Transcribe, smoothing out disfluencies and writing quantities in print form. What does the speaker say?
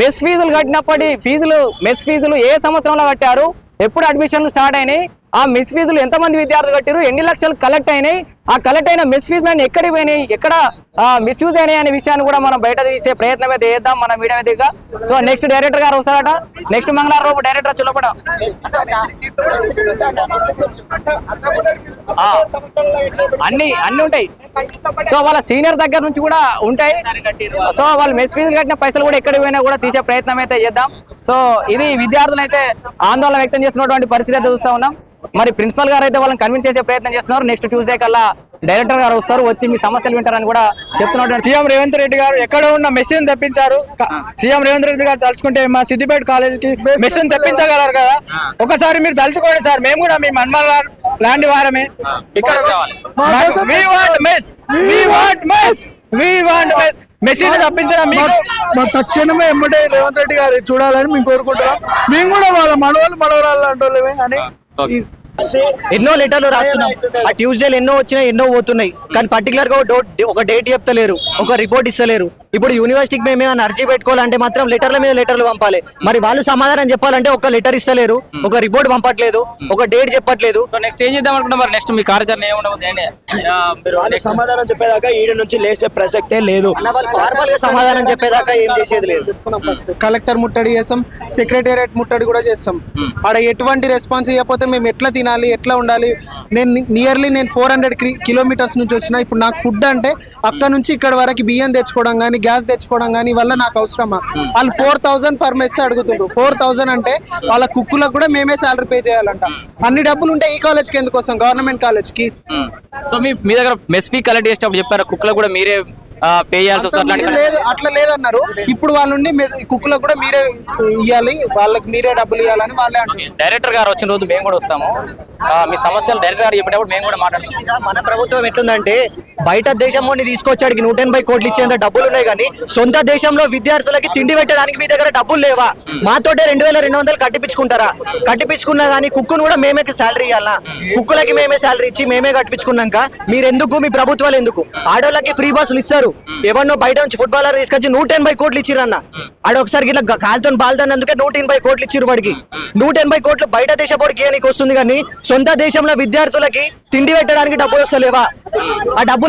Mess ఫీజులు కట్టినప్పటి mess ఫీజులు ఏ సంవత్సరంలో కట్టారు, ఎప్పుడు అడ్మిషన్లు స్టార్ట్ అయినాయి, ఆ మెస్ ఫీజులు ఎంతమంది విద్యార్థులు కట్టారు, ఎన్ని లక్షలు కలెక్ట్ అయినాయి, ఆ కలెక్ట్ అయిన మెస్ ఫీజులన్నీ ఎక్కడికి పోయినాయి, ఎక్కడ మిస్యూజ్ అయినాయి అనే విషయాన్ని కూడా మనం బయట తీసే ప్రయత్నం అయితే చేద్దాం మన మీడియా వేదికగా. సో నెక్స్ట్ డైరెక్టర్ గారు వస్తారట, నెక్స్ట్ మంగళవారం రోజు డైరెక్టర్ చులపడం అన్ని ఉంటాయి. సో వాళ్ళ సీనియర్ దగ్గర నుంచి కూడా ఉంటాయి. సో వాళ్ళు మెస్ ఫీజులు కట్టిన పైసలు కూడా ఎక్కడికి పోయినా కూడా తీసే ప్రయత్నం అయితే చేద్దాం. సో ఇది విద్యార్థులు అయితే ఆందోళన వ్యక్తం చేస్తున్నటువంటి పరిస్థితి అయితే చూస్తా ఉన్నాం. మరి ప్రిన్సిపల్ గారు అయితే వాళ్ళని కన్విన్స్ చేసే ప్రయత్నం చేస్తున్నారు. నెక్స్ట్ ట్యూస్డే కల్లా డైరెక్టర్ గారు వస్తారు, వచ్చి మీ సమస్యలు వింటారని కూడా చెప్తున్నటువంటి సీఎం రేవంత్ రెడ్డి గారు ఎక్కడ ఉన్న మెషిన్ తెప్పించారు. సీఎం రేవంత్ రెడ్డి గారు తలుచుకుంటే మా సిద్దిపేట కాలేజీకి మెషిన్ తెప్పించగలరు కదా. ఒకసారి మీరు తలుచుకోండి సార్, మేము కూడా మీ మన్మల్ లాంటి వారమే. ఇక్కడ మెషిన్ తప్పించడం మా తక్షణమే ఎమ్మటే రేవంత్ రెడ్డి గారు చూడాలని మేము కోరుకుంటున్నాం. మేము కూడా వాళ్ళ మనవరాలు లాంటి వాళ్ళమే. కానీ ఎన్నో లెటర్లు రాస్తున్నాం, ఆ ట్యూస్డేలు ఎన్నో వచ్చినాయి, ఎన్నో పోతున్నాయి. కానీ పర్టికులర్ గా ఒక డేట్ చెప్తలేరు, ఒక రిపోర్ట్ ఇస్తలేరు. ఇప్పుడు యూనివర్సిటీకి మేము ఏమైనా అర్జీ పెట్టుకోవాలంటే మాత్రం లెటర్ల మీద లెటర్లు పంపాలి. మరి వాళ్ళు సమాధానం చెప్పాలంటే ఒక లెటర్ ఇస్తలేరు, ఒక రిపోర్ట్ పంపట్లేదు, ఒక డేట్ చెప్పట్లేదు. సో నెక్స్ట్ ఏం చేద్దాం అనుకుంటున్నా, మరి నెక్స్ట్ మీ కార్యాచరణ ఏముండదు? సమాధానం చెప్పేదాకా ఈడ నుంచి లేచే ప్రసక్తే లేదు. నార్మల్ గా సమాధానం చెప్పేదాకా ఏం చేసేది లేదు. కలెక్టర్ ముట్టడి చేస్తాం, సెక్రటేరియట్ ముట్టడి కూడా చేస్తాం. ఆడ ఎటువంటి రెస్పాన్స్ ఇవ్వకపోతే మేము ఎట్లా తినాలి, ఎట్లా ఉండాలి? నేను 400 కిలోమీటర్స్ నుంచి వచ్చిన. ఇప్పుడు నాకు ఫుడ్ అంటే అక్కడ నుంచి ఇక్కడ వరకు బియ్యం తెచ్చుకోవడం కానీ, గ్యాస్ తెచ్చుకోవడం కానీ వల్ల నాకు అవసరమా? వాళ్ళు 4000 పర్ మెస్ అడుగుతుండ్రు. 4000 అంటే వాళ్ళ కుక్కులకు కూడా మేమే సాలరీ పే చేయాలంట. అన్ని డబ్బులు ఉంటే ఈ కాలేజ్కి ఎందుకోసం, గవర్నమెంట్ కాలేజ్ కి? సో మీ దగ్గర మెస్ ఫీ కలెక్ట్ చేసేటప్పుడు చెప్పారు, కుక్కలకు కూడా మీరే పే చేయాల్సి వస్తుంది. అట్లా లేదన్నారు. ఇప్పుడు వాళ్ళ నుండి కుక్కులకు కూడా మీరే ఇవ్వాలి, వాళ్ళకి మీరే డబ్బులు ఇవ్వాలని వాళ్ళే అంటారు. డైరెక్టర్ గారు వచ్చిన రోజు మేము కూడా వస్తాము, మీ సమస్యలు డైరెక్టర్ గారు చెప్పేటప్పుడు మేము కూడా మాట్లాడుతాం. మన ప్రభుత్వం ఎట్లుందంటే బయట దేశంలోని తీసుకొచ్చాడికి 180 కోట్లు ఇచ్చేంత డబ్బులు ఉన్నాయి, కానీ సొంత దేశంలో విద్యార్థులకి తిండి పెట్టడానికి మీ దగ్గర డబ్బులు లేవా? మాతోటే 2200 కట్టిపించుకుంటారా? కట్టిపించుకున్నా కానీ కుక్కును కూడా మేమే శాలరీ ఇవ్వాలా? కుక్కులకి మేమే శాలరీ ఇచ్చి మేమే కట్టిపించుకున్నాక మీరెందుకు, మీ ప్రభుత్వాలు ఎందుకు? ఆడోళ్ళకి ఫ్రీ బస్సులు ఇస్తారు, ఎవరినో బయట నుంచి ఫుట్బాలర్ తీసుకొచ్చి 180 కోట్లు ఇచ్చిరన్న. ఆడ ఒకసారి ఇట్లా కాలుతో బాల్తానందుకే 180 కోట్లు ఇచ్చిరు వాడికి. 180 కోట్లు బయట దేశ పోటీకి వస్తుంది, కానీ సొంత దేశంలో విద్యార్థులకి తిండి పెట్టడానికి డబ్బులు వస్తలేవా? ఆ డబ్బులు